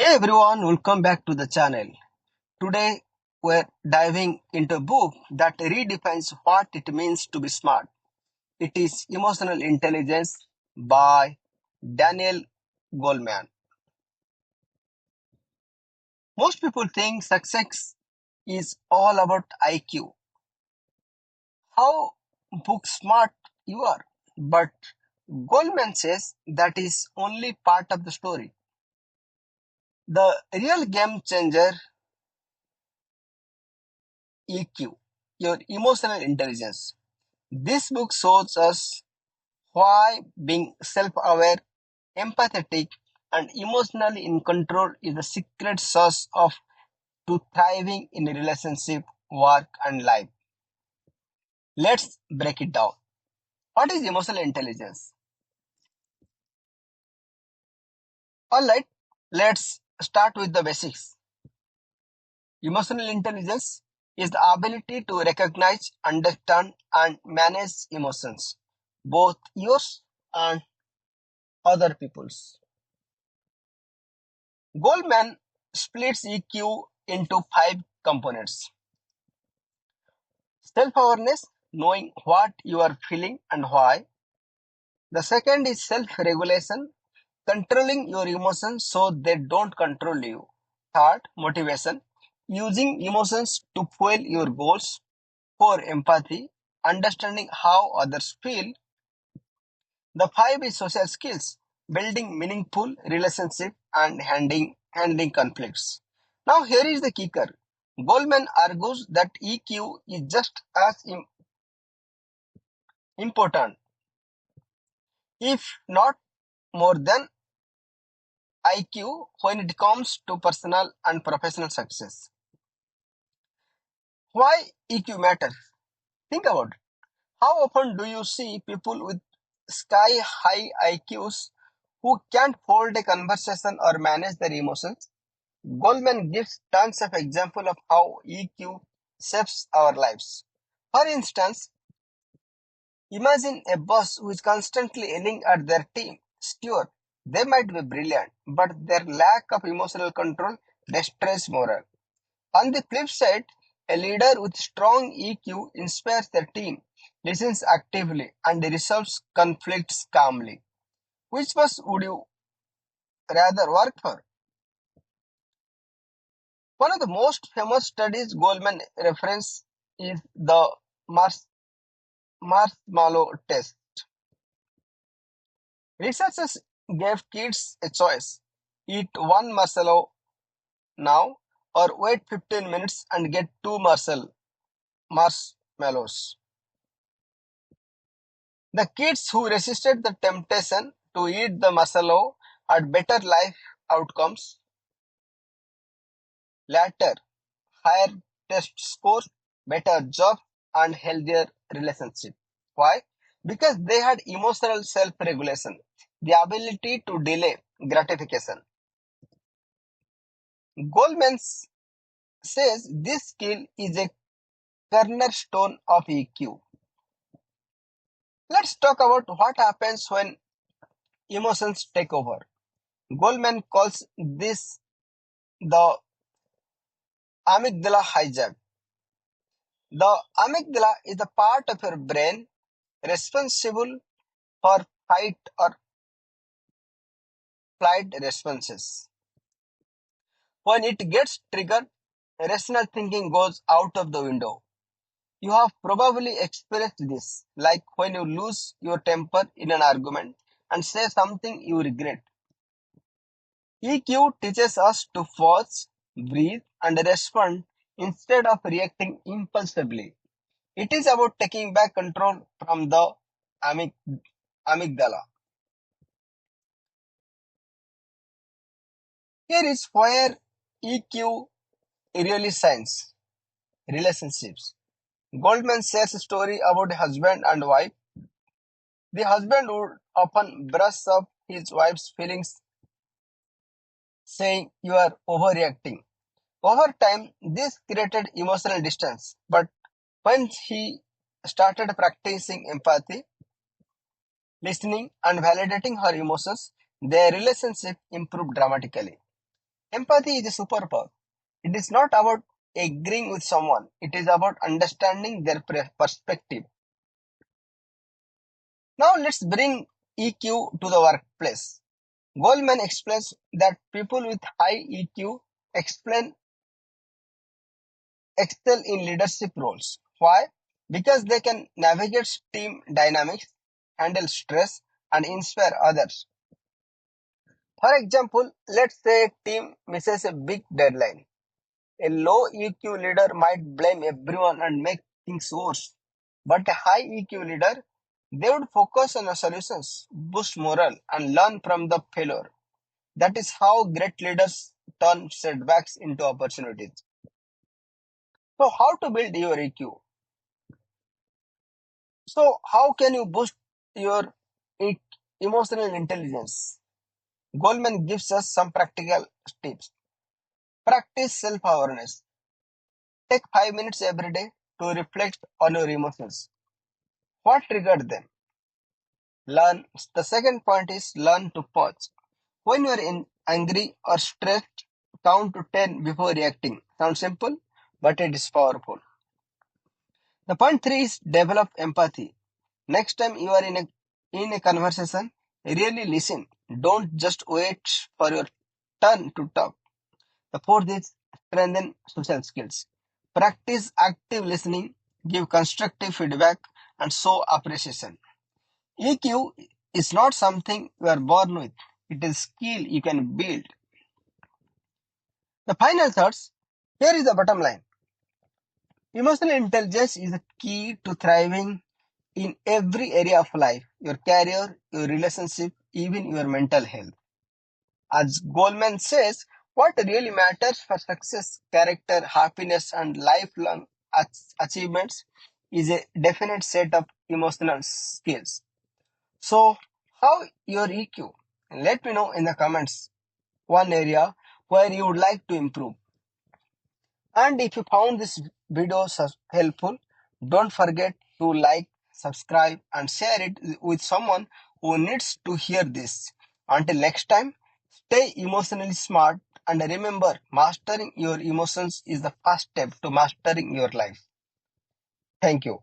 Hey everyone, welcome back to the channel. Today we're diving into a book that redefines what it means to be smart. It is Emotional Intelligence by Daniel Goleman. Most people think success is all about IQ, how book smart you are. But Goleman says that is only part of the story. The real game changer EQ, your emotional intelligence. This book shows us why being self-aware, empathetic, and emotionally in control is the secret sauce of to thriving in a relationship, work, and life. Let's break it down. What is emotional intelligence? Alright, let's start with the basics. Emotional intelligence is the ability to recognize, understand, and manage emotions, both yours and other people's. Goldman splits EQ into five components: self-awareness, knowing what you are feeling and why. The second is self-regulation, controlling your emotions so they don't control you. Third, motivation, using emotions to fuel your goals. Four, empathy, understanding how others feel. The five is social skills, building meaningful relationships and handling conflicts. Now here is the kicker. Goldman argues that EQ is just as important, if not more than IQ when it comes to personal and professional success. Why EQ matters? Think about it. How often do you see people with sky high IQs who can't hold a conversation or manage their emotions? Goldman gives tons of examples of how EQ shapes our lives. For instance, imagine a boss who is constantly yelling at their team. Sure, they might be brilliant, but their lack of emotional control destroys morale. On the flip side, a leader with strong EQ inspires their team, listens actively, and resolves conflicts calmly. Which boss would you rather work for? One of the most famous studies Goldman reference is the Mars marshmallow test. Researchers gave kids a choice: eat one marshmallow now or wait 15 minutes and get two marshmallows. The kids who resisted the temptation to eat the marshmallow had better life outcomes, later higher test scores, better jobs, and healthier relationships. Why? Because they had emotional self-regulation, the ability to delay gratification. Goldman says this skill is a cornerstone of EQ. Let's talk about what happens when emotions take over. Goldman calls this the amygdala hijack. The amygdala is the part of your brain responsible for fight or flight responses. When it gets triggered, rational thinking goes out of the window. You have probably experienced this, like when you lose your temper in an argument and say something you regret. EQ teaches us to pause, breathe, and respond instead of reacting impulsively. It is about taking back control from the amygdala. Here is where EQ really shines: relationships. Goldman shares a story about a husband and wife. The husband would often brush up his wife's feelings, saying, "You are overreacting." Over time, this created emotional distance. But when he started practicing empathy, listening, and validating her emotions, their relationship improved dramatically. Empathy is a superpower. It is not about agreeing with someone, it is about understanding their perspective. Now let's bring EQ to the workplace. Goldman explains that people with high EQ explain excel in leadership roles. Why? Because they can navigate team dynamics, handle stress, and inspire others. For example, let's say a team misses a big deadline. A low EQ leader might blame everyone and make things worse. But a high EQ leader, they would focus on the solutions, boost morale, and learn from the failure. That is how great leaders turn setbacks into opportunities. So, how to build your EQ? So, how can you boost your e- emotional intelligence? Goldman gives us some practical tips. Practice self awareness. Take 5 minutes every day to reflect on your emotions. What triggered them? Learn. The second point is learn to pause. When you are angry or stressed, count to 10 before reacting. Sounds simple, but it is powerful. The point three is develop empathy. Next time you are in a conversation, really listen. Don't just wait for your turn to talk. The fourth is strengthen social skills. Practice active listening, give constructive feedback, and show appreciation. EQ is not something you are born with. It is a skill you can build. The final thoughts. Here is the bottom line. Emotional intelligence is the key to thriving in every area of life, your career, your relationship, even your mental health. As Goldman says, what really matters for success, character, happiness, and lifelong achievements is a definite set of emotional skills. So, how your EQ? Let me know in the comments one area where you would like to improve. And if you found this video helpful, don't forget to like, subscribe, and share it with someone who needs to hear this. Until next time, stay emotionally smart and remember, mastering your emotions is the first step to mastering your life. Thank you.